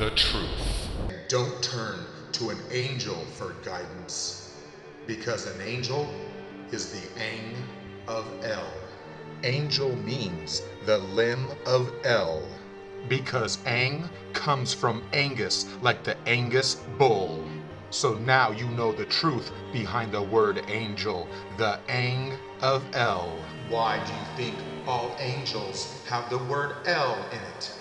the truth. Don't turn to an angel for guidance, because an angel is the Ang of El. Angel means the limb of El, because Ang comes from Angus, like the Angus bull. So now you know the truth behind the word angel, the Ang of El. Why do you think all angels have the word El in it?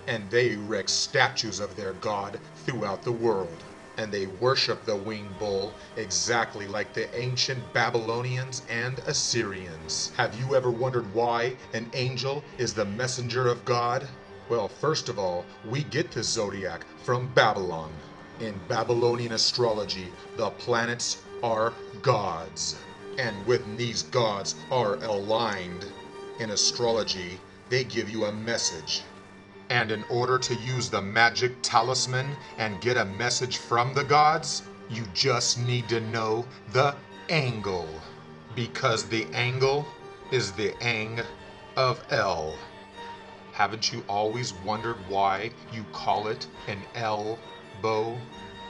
And they erect statues of their god throughout the world. And they worship the winged bull exactly like the ancient Babylonians and Assyrians. Have you ever wondered why an angel is the messenger of God? Well, first of all, we get the zodiac from Babylon. In Babylonian astrology, the planets are gods. And when these gods are aligned in astrology, they give you a message. And in order to use the magic talisman and get a message from the gods, you just need to know the angle. Because the angle is the Ang of El. Haven't you always wondered why you call it an elbow?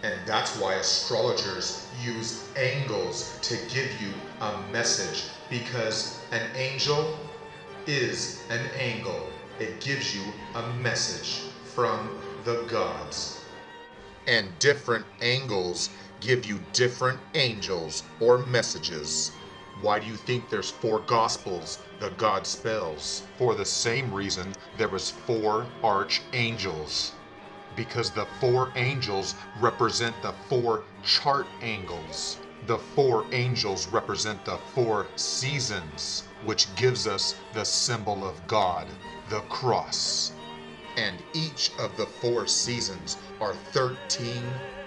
And that's why astrologers use angles to give you a message, because an angel is an angle. It gives you a message from the gods. And different angles give you different angels or messages. Why do you think there's 4 gospels the God spells? For the same reason there was 4 archangels. Because the 4 angels represent the 4 chart angles. The 4 angels represent the 4 seasons, which gives us the symbol of God, the cross. And each of the 4 seasons are 13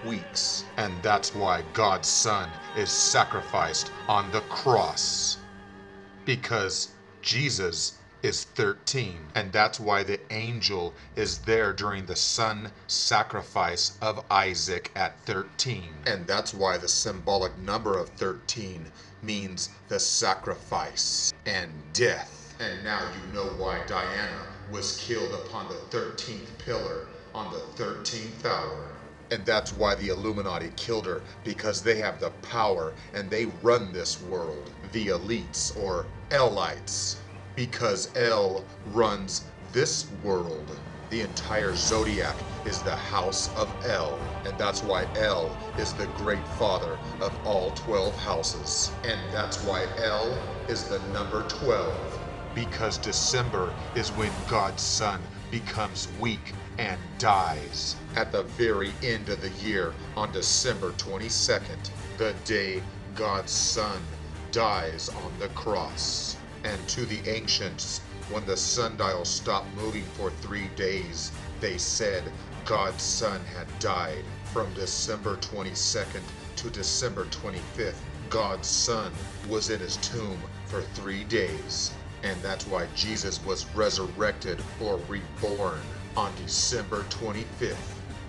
weeks. And that's why God's Son is sacrificed on the cross. Because Jesus is 13. And that's why the angel is there during the son sacrifice of Isaac at 13. And that's why the symbolic number of 13 means the sacrifice and death. And now you know why Diana was killed upon the 13th pillar on the 13th hour. And that's why the Illuminati killed her, because they have the power and they run this world. The elites, or Elites. Because El runs this world. The entire zodiac is the house of El, and that's why El is the great father of all 12 houses. And that's why El is the number 12. Because December is when God's Son becomes weak and dies. At the very end of the year, on December 22nd, the day God's Son dies on the cross. And to the ancients, when the sundial stopped moving for 3 days, they said God's Son had died. From December 22nd to December 25th, God's Son was in his tomb for 3 days. And that's why Jesus was resurrected or reborn on December 25th,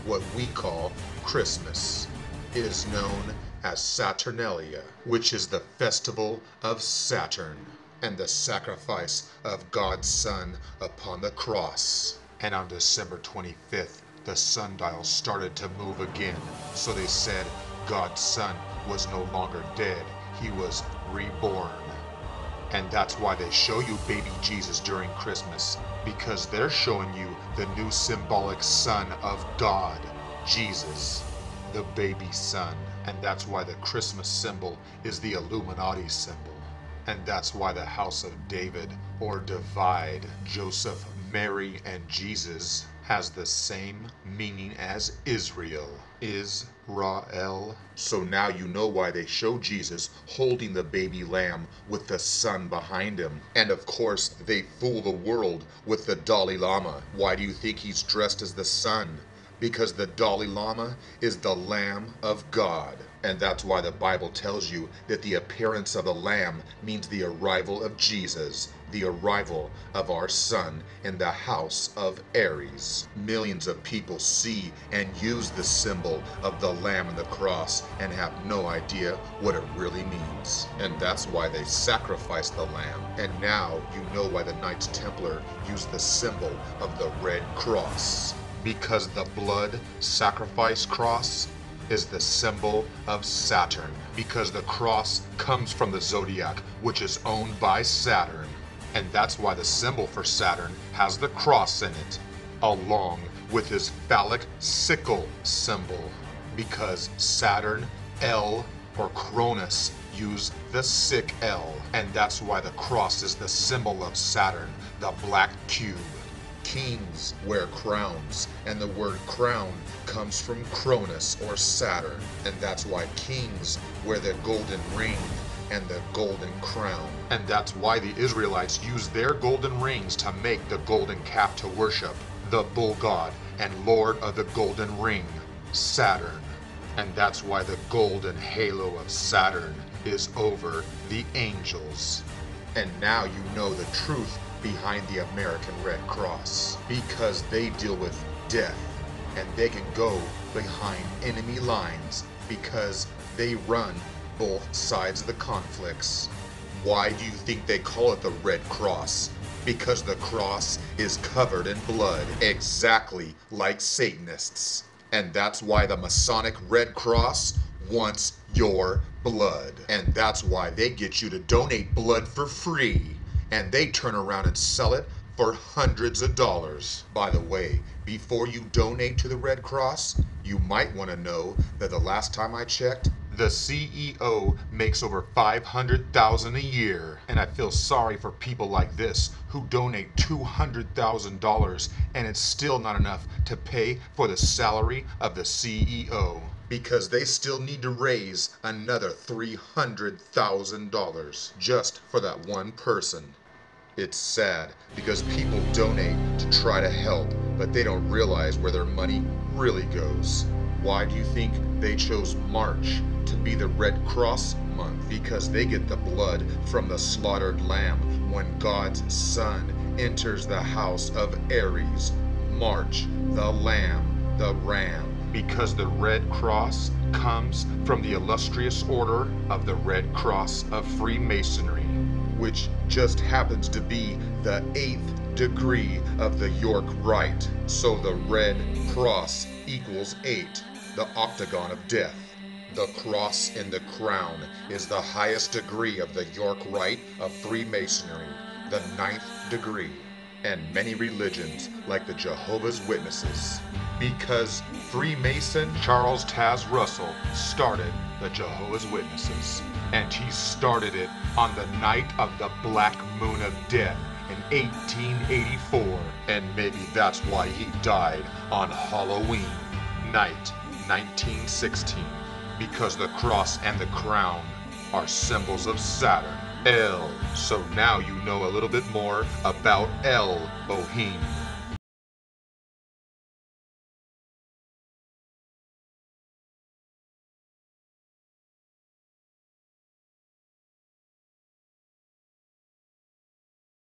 what we call Christmas. It is known as Saturnalia, which is the festival of Saturn and the sacrifice of God's Son upon the cross. And on December 25th, the sundial started to move again. So they said God's Son was no longer dead, he was reborn. And that's why they show you baby Jesus during Christmas, because they're showing you the new symbolic Son of God, Jesus, the baby son. And that's why the Christmas symbol is the Illuminati symbol. And that's why the house of David, or divide, Joseph, Mary, and Jesus, has the same meaning as Israel. Israel. So now you know why they show Jesus holding the baby lamb with the sun behind him. And of course, they fool the world with the Dalai Lama. Why do you think he's dressed as the sun? Because the Dalai Lama is the Lamb of God. And that's why the Bible tells you that the appearance of the Lamb means the arrival of Jesus, the arrival of our Son in the house of Aries. Millions of people see and use the symbol of the Lamb and the cross and have no idea what it really means. And that's why they sacrifice the Lamb. And now you know why the Knights Templar use the symbol of the red cross. Because the blood sacrifice cross is the symbol of Saturn. Because the cross comes from the zodiac, which is owned by Saturn. And that's why the symbol for Saturn has the cross in it, along with his phallic sickle symbol. Because Saturn, L, or Cronus use the sick L, and that's why the cross is the symbol of Saturn, the black cube. Kings wear crowns, and the word crown comes from Cronus or Saturn, and that's why kings wear the golden ring and the golden crown. And that's why the Israelites used their golden rings to make the golden calf to worship the bull god and lord of the golden ring, Saturn. And that's why the golden halo of Saturn is over the angels. And now you know the truth behind the American Red Cross, because they deal with death, and they can go behind enemy lines because they run both sides of the conflicts. Why do you think they call it the Red Cross? Because the cross is covered in blood, exactly like Satanists. And that's why the Masonic Red Cross wants your blood. And that's why they get you to donate blood for free. And they turn around and sell it for hundreds of dollars. By the way, before you donate to the Red Cross, you might want to know that the last time I checked, the CEO makes over $500,000 a year. And I feel sorry for people like this who donate $200,000 and it's still not enough to pay for the salary of the CEO. Because they still need to raise another $300,000 just for that one person. It's sad because people donate to try to help, but they don't realize where their money really goes. Why do you think they chose March to be the Red Cross month? Because they get the blood from the slaughtered lamb when God's son enters the house of Aries. March, the lamb, the ram. Because the Red Cross comes from the illustrious order of the Red Cross of Freemasonry, which just happens to be the 8th degree of the York Rite. So the Red Cross equals 8, the octagon of death. The cross in the crown is the highest degree of the York Rite of Freemasonry, the 9th degree. And many religions, like the Jehovah's Witnesses. Because Freemason Charles Taz Russell started the Jehovah's Witnesses. And he started it on the night of the Black Moon of Death in 1884. And maybe that's why he died on Halloween night 1916. Because the cross and the crown are symbols of Saturn. L. So now you know a little bit more about Elohim.